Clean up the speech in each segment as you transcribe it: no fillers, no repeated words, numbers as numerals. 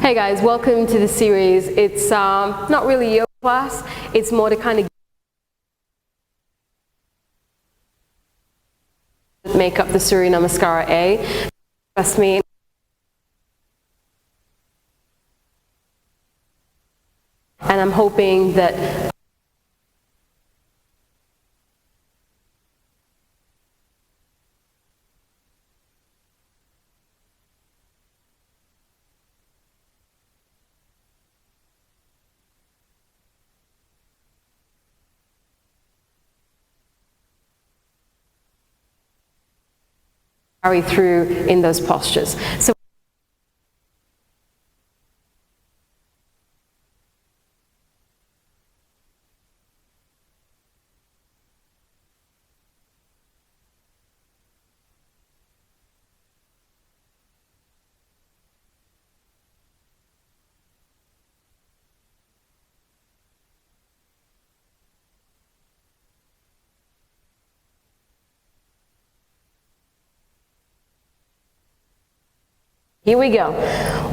Hey guys, welcome to the series. It's not really a yoga class, it's more to kind of make up the Surya Namaskara A. Trust me. And I'm hoping that carry through in those postures. So here we go.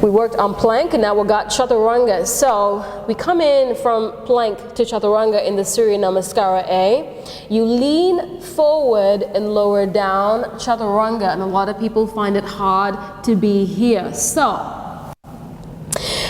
We worked on plank and now we got Chaturanga. So we come in from plank to Chaturanga in the Surya Namaskara A. You lean forward and lower down Chaturanga, and a lot of people find it hard to be here. So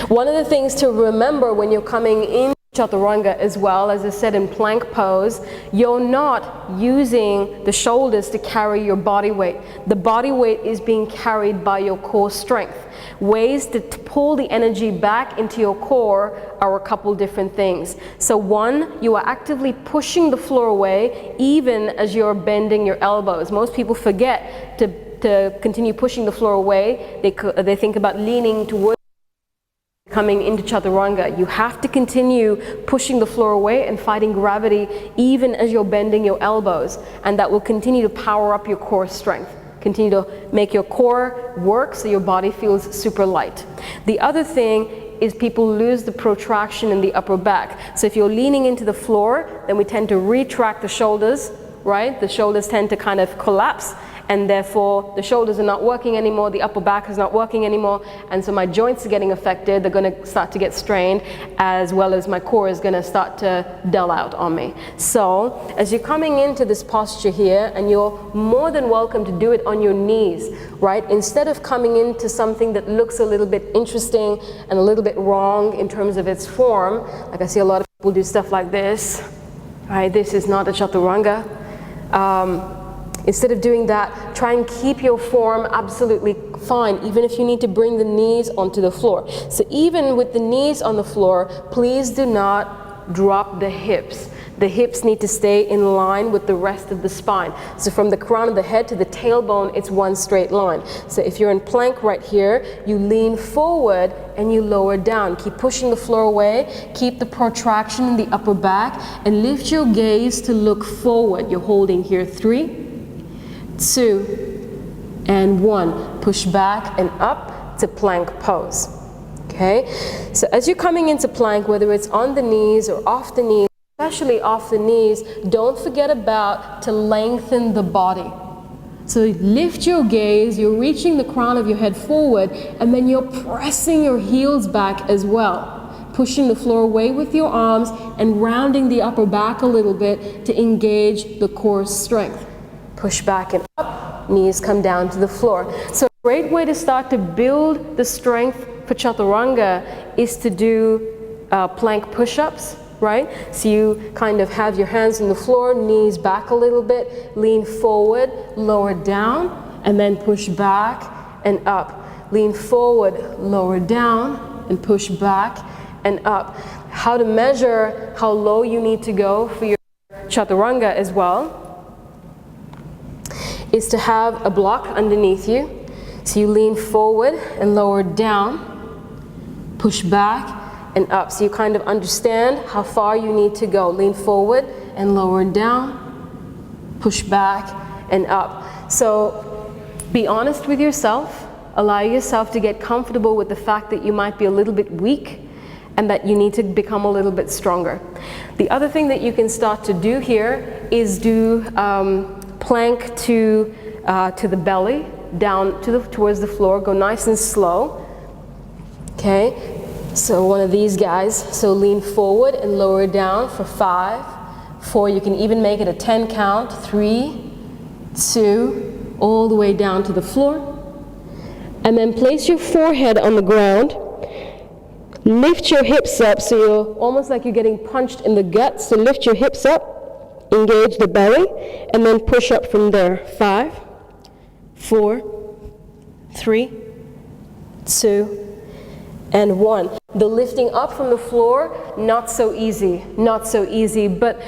one of the things to remember when you're coming in Chaturanga as well, as I said in plank pose, you're not using the shoulders to carry your body weight. The body weight is being carried by your core strength. Ways to pull the energy back into your core are a couple different things. So one, you are actively pushing the floor away even as you're bending your elbows. Most people forget to continue pushing the floor away. They think about leaning towards coming into Chaturanga. You have to continue pushing the floor away and fighting gravity even as you're bending your elbows, and that will continue to power up your core strength, continue to make your core work so your body feels super light. The other thing is people lose the protraction in the upper back. So if you're leaning into the floor, then we tend to retract the shoulders, right? The shoulders tend to kind of collapse, and therefore the shoulders are not working anymore, the upper back is not working anymore, and so my joints are getting affected, they're going to start to get strained, as well as my core is going to start to dull out on me. So as you're coming into this posture here, and you're more than welcome to do it on your knees, right? Instead of coming into something that looks a little bit interesting and a little bit wrong in terms of its form, like I see a lot of people do stuff like this, right? This is not a Chaturanga. Instead of doing that, try and keep your form absolutely fine, even if you need to bring the knees onto the floor. So even with the knees on the floor, please do not drop the hips. The hips need to stay in line with the rest of the spine. So from the crown of the head to the tailbone, it's one straight line. So if you're in plank right here, you lean forward and you lower down. Keep pushing the floor away, keep the protraction in the upper back, and lift your gaze to look forward. You're holding here 3, 2, and 1. Push back and up to plank pose. Okay? So as you're coming into plank, whether it's on the knees or off the knees, especially off the knees, don't forget about to lengthen the body. So lift your gaze, you're reaching the crown of your head forward, and then you're pressing your heels back as well. Pushing the floor away with your arms and rounding the upper back a little bit to engage the core strength. Push back and up, knees come down to the floor. So a great way to start to build the strength for Chaturanga is to do plank push-ups, right? So you kind of have your hands on the floor, knees back a little bit, lean forward, lower down, and then push back and up. Lean forward, lower down, and push back and up. How to measure how low you need to go for your Chaturanga as well is to have a block underneath you. So you lean forward and lower down, push back and up. So you kind of understand how far you need to go. Lean forward and lower down, push back and up. So be honest with yourself. Allow yourself to get comfortable with the fact that you might be a little bit weak and that you need to become a little bit stronger. The other thing that you can start to do here is do plank to the belly, down towards the floor. Go nice and slow. Okay, so one of these guys. So lean forward and lower it down for 5, 4. You can even make it a 10 count. 3, 2, all the way down to the floor. And then place your forehead on the ground. Lift your hips up so you're almost like you're getting punched in the gut. So lift your hips up, engage the belly, and then push up from there. 5, 4, 3, 2, and 1. The lifting up from the floor, not so easy, not so easy, but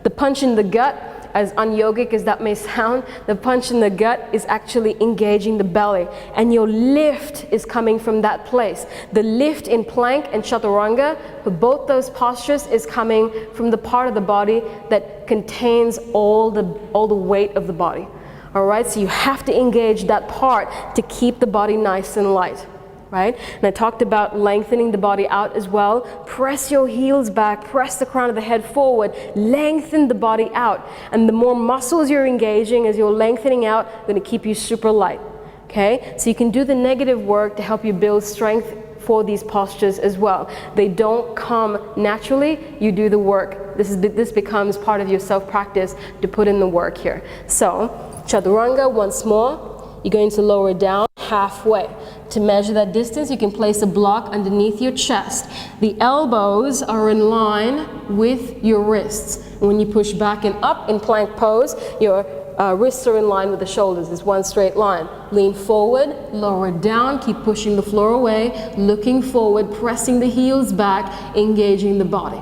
the punch in the gut, as unyogic as that may sound, the punch in the gut is actually engaging the belly, and your lift is coming from that place. The lift in plank and chaturanga, for both those postures, is coming from the part of the body that contains all the weight of the body. All right, so you have to engage that part to keep the body nice and light. Right? And I talked about lengthening the body out as well. Press your heels back, press the crown of the head forward, lengthen the body out. And the more muscles you're engaging as you're lengthening out, going to keep you super light. Okay? So you can do the negative work to help you build strength for these postures as well. They don't come naturally, you do the work. This becomes part of your self-practice to put in the work here. So, Chaturanga once more. You're going to lower down halfway. To measure that distance, you can place a block underneath your chest. The elbows are in line with your wrists. When you push back and up in plank pose, your wrists are in line with the shoulders. It's one straight line. Lean forward, lower down, keep pushing the floor away, looking forward, pressing the heels back, engaging the body.